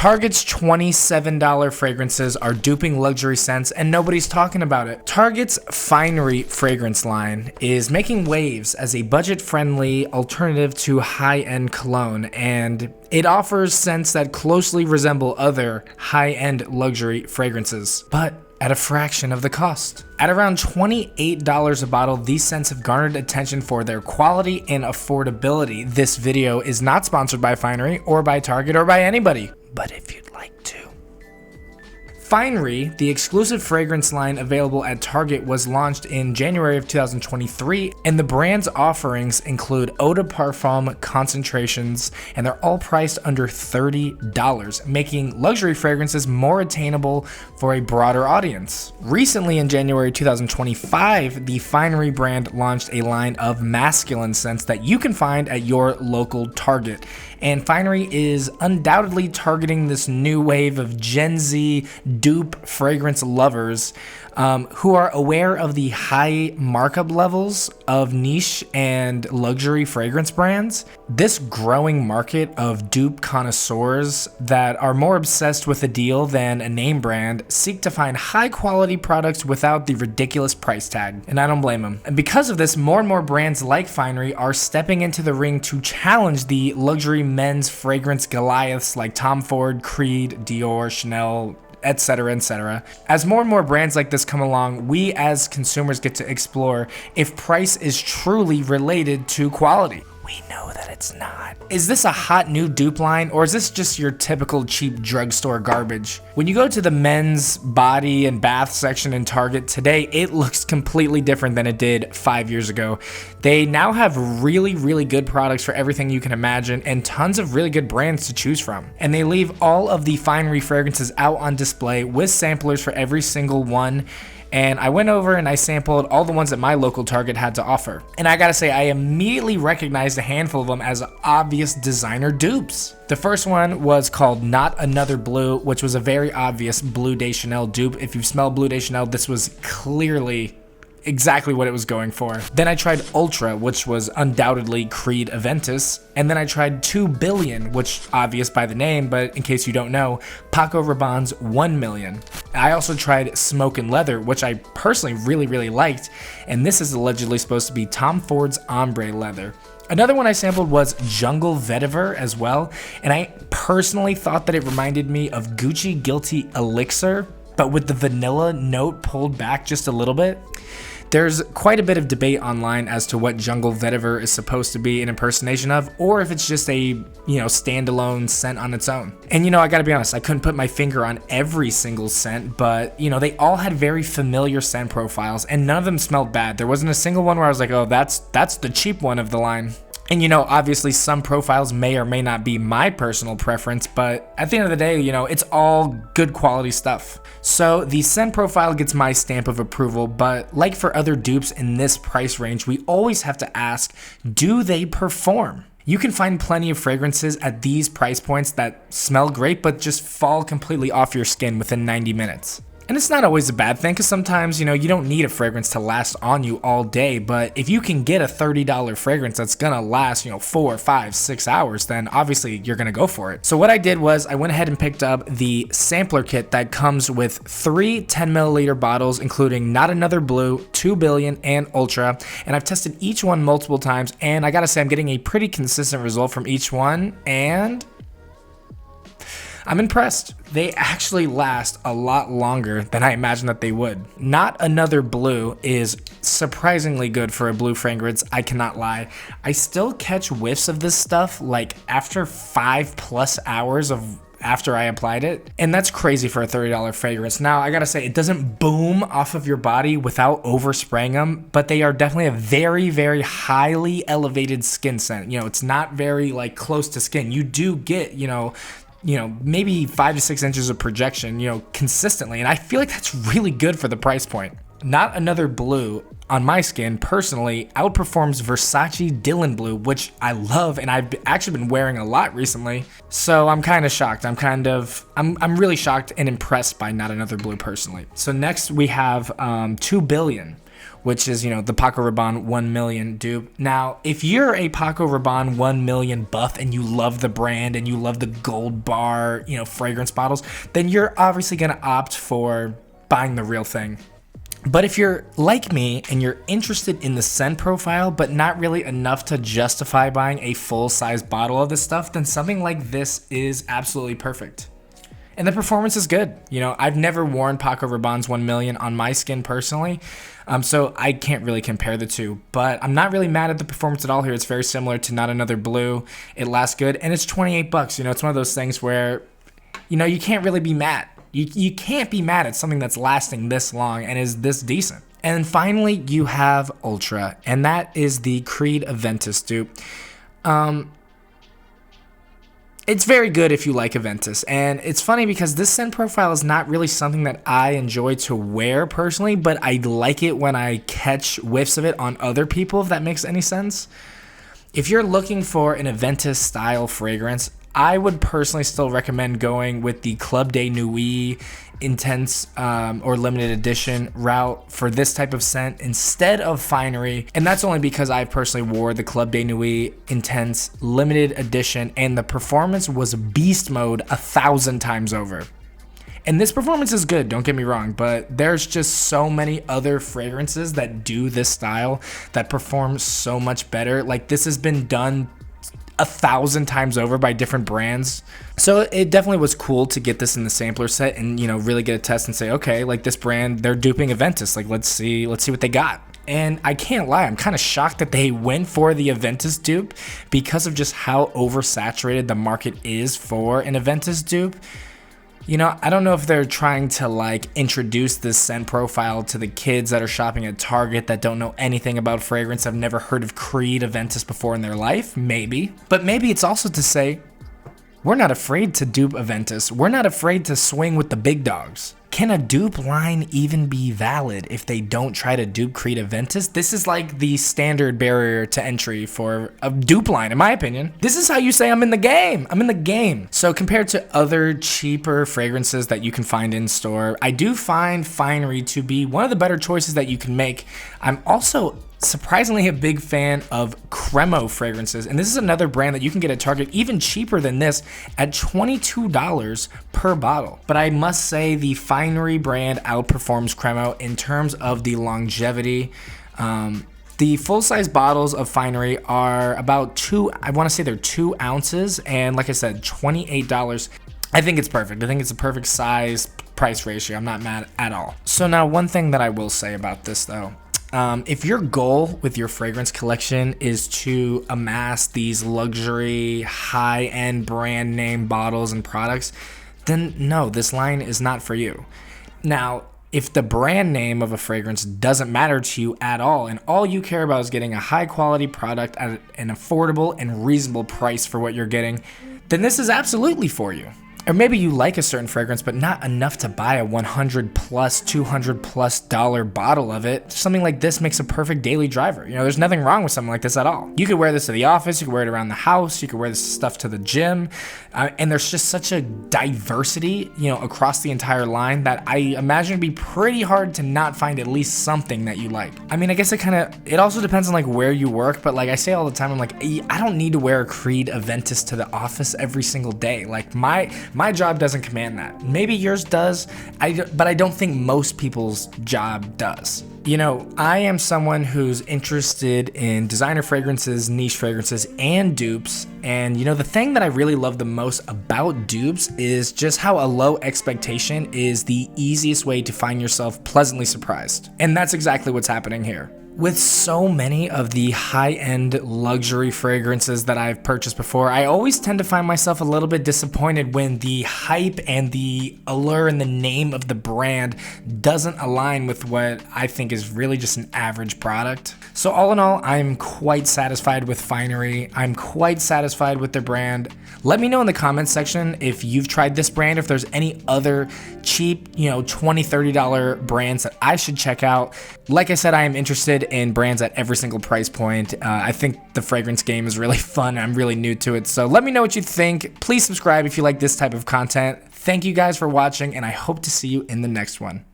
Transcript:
Target's $27 fragrances are duping luxury scents and nobody's talking about it. Target's Finery fragrance line is making waves as a budget-friendly alternative to high-end cologne, and it offers scents that closely resemble other high-end luxury fragrances, but at a fraction of the cost. At around $28 a bottle, these scents have garnered attention for their quality and affordability. This video is not sponsored by Finery or by Target or by anybody, but if you'd like to. Finery, the exclusive fragrance line available at Target, was launched in January of 2023, and the brand's offerings include eau de parfum concentrations, and they're all priced under $30, making luxury fragrances more attainable for a broader audience. Recently, in January 2025, the Finery brand launched a line of masculine scents that you can find at your local Target. And Finery is undoubtedly targeting this new wave of Gen Z dupe fragrance lovers who are aware of the high markup levels of niche and luxury fragrance brands. This growing market of dupe connoisseurs that are more obsessed with a deal than a name brand seek to find high quality products without the ridiculous price tag, and I don't blame them. And because of this, more and more brands like Finery are stepping into the ring to challenge the luxury men's fragrance Goliaths like Tom Ford, Creed, Dior, Chanel, etc., etc. As more and more brands like this come along, we as consumers get to explore if price is truly related to quality. We know that it's not. Is this a hot new dupe line, or is this just your typical cheap drugstore garbage? When you go to the men's body and bath section in Target today, it looks completely different than it did 5 years ago. They now have really, really good products for everything you can imagine and tons of really good brands to choose from. And they leave all of the Finery fragrances out on display with samplers for every single one. And I went over and I sampled all the ones that my local Target had to offer. And I gotta say, I immediately recognized a handful of them as obvious designer dupes. The first one was called Not Another Blue, which was a very obvious Bleu de Chanel dupe. If you've smelled Bleu de Chanel, this was clearly exactly what it was going for. Then I tried Ultra, which was undoubtedly Creed Aventus. And then I tried 2 Billion, which obvious by the name, but in case you don't know, Paco Rabanne's 1 Million. I also tried Smoke and Leather, which I personally really liked, and this is allegedly supposed to be Tom Ford's Ombre Leather. Another one I sampled was Jungle Vetiver as well, and I personally thought that it reminded me of Gucci Guilty Elixir, but with the vanilla note pulled back just a little bit. There's quite a bit of debate online as to what Jungle Vetiver is supposed to be an impersonation of, or if it's just a, standalone scent on its own. And I gotta be honest, I couldn't put my finger on every single scent, but they all had very familiar scent profiles and none of them smelled bad. There wasn't a single one where I was like, oh, that's the cheap one of the line. And obviously some profiles may or may not be my personal preference, but at the end of the day, it's all good quality stuff. So the scent profile gets my stamp of approval, but like for other dupes in this price range, we always have to ask, do they perform? You can find plenty of fragrances at these price points that smell great, but just fall completely off your skin within 90 minutes. And it's not always a bad thing, because sometimes, you don't need a fragrance to last on you all day, but if you can get a $30 fragrance that's gonna last, 4, 5, 6 hours, then obviously you're gonna go for it. So what I did was I went ahead and picked up the sampler kit that comes with 3 10ml bottles, including Not Another Blue, 2 Billion, and Ultra, and I've tested each one multiple times, and I gotta say I'm getting a pretty consistent result from each one, and I'm impressed. They actually last a lot longer than I imagined that they would. Not Another Blue is surprisingly good for a blue fragrance, I cannot lie. I still catch whiffs of this stuff like after 5+ hours after I applied it, and that's crazy for a $30 fragrance. Now, I gotta say, it doesn't boom off of your body without overspraying them, but they are definitely a very, very highly elevated skin scent. It's not very close to skin. You do get, maybe 5 to 6 inches of projection, consistently. And I feel like that's really good for the price point. Not Another Blue on my skin personally outperforms Versace Dylan Blue, which I love and I've actually been wearing a lot recently. So I'm kind of shocked. I'm really shocked and impressed by Not Another Blue personally. So next we have 2 Billion, which is, the Paco Rabanne 1 Million dupe. Now, if you're a Paco Rabanne 1 Million buff and you love the brand and you love the gold bar, fragrance bottles, then you're obviously going to opt for buying the real thing. But if you're like me and you're interested in the scent profile, but not really enough to justify buying a full-size bottle of this stuff, then something like this is absolutely perfect. And the performance is good. I've never worn Paco Rabanne's 1 Million on my skin personally, so I can't really compare the two. But I'm not really mad at the performance at all here. It's very similar to Not Another Blue. It lasts good, and it's $28. It's one of those things where, you can't really be mad. You can't be mad at something that's lasting this long and is this decent. And finally, you have Ultra, and that is the Creed Aventus dupe. It's very good if you like Aventus, and it's funny because this scent profile is not really something that I enjoy to wear personally, but I like it when I catch whiffs of it on other people, if that makes any sense. If you're looking for an Aventus style fragrance, I would personally still recommend going with the Club de Nuit Intense or limited edition route for this type of scent instead of Finery. And that's only because I personally wore the Club de Nuit Intense limited edition and the performance was beast mode 1,000 times over. And this performance is good, don't get me wrong, but there's just so many other fragrances that do this style that perform so much better. Like, this has been done 1,000 times over by different brands. So it definitely was cool to get this in the sampler set and, really get a test and say, okay, like this brand, they're duping Aventus. Like, let's see what they got. And I can't lie, I'm kind of shocked that they went for the Aventus dupe because of just how oversaturated the market is for an Aventus dupe. I don't know if they're trying to introduce this scent profile to the kids that are shopping at Target that don't know anything about fragrance, have never heard of Creed Aventus before in their life, maybe. But maybe it's also to say, we're not afraid to dupe Aventus. We're not afraid to swing with the big dogs. Can a dupe line even be valid if they don't try to dupe Creed Aventus? This is like the standard barrier to entry for a dupe line, in my opinion. This is how you say I'm in the game. I'm in the game. So compared to other cheaper fragrances that you can find in store, I do find Finery to be one of the better choices that you can make. I'm also surprisingly a big fan of Cremo fragrances, and this is another brand that you can get at Target even cheaper than this at $22 per bottle. But I must say the Finery brand outperforms Cremo in terms of the longevity. The full-size bottles of Finery are about I want to say they're 2 ounces, and like I said, $28. I think it's perfect. I think it's a perfect size price ratio. I'm not mad at all. So now one thing that I will say about this though, if your goal with your fragrance collection is to amass these luxury, high-end brand name bottles and products, then no, this line is not for you. Now, if the brand name of a fragrance doesn't matter to you at all, and all you care about is getting a high-quality product at an affordable and reasonable price for what you're getting, then this is absolutely for you. Or maybe you like a certain fragrance, but not enough to buy a $100+, $200+ bottle of it. Something like this makes a perfect daily driver. There's nothing wrong with something like this at all. You could wear this to the office, you could wear it around the house, you could wear this stuff to the gym. And there's just such a diversity, across the entire line that I imagine it'd be pretty hard to not find at least something that you like. I mean, I guess it also depends on where you work, but I say all the time, I'm I don't need to wear a Creed Aventus to the office every single day. My job doesn't command that. Maybe yours does, but I don't think most people's job does. I am someone who's interested in designer fragrances, niche fragrances, and dupes. And the thing that I really love the most about dupes is just how a low expectation is the easiest way to find yourself pleasantly surprised. And that's exactly what's happening here. With so many of the high-end luxury fragrances that I've purchased before, I always tend to find myself a little bit disappointed when the hype and the allure and the name of the brand doesn't align with what I think is really just an average product. So all in all, I'm quite satisfied with Finery. I'm quite satisfied with their brand. Let me know in the comments section if you've tried this brand, if there's any other cheap, $20, $30 brands that I should check out. Like I said, I am interested in brands at every single price point. I think the fragrance game is really fun. I'm really new to it. So let me know what you think. Please subscribe if you like this type of content. Thank you guys for watching, and I hope to see you in the next one.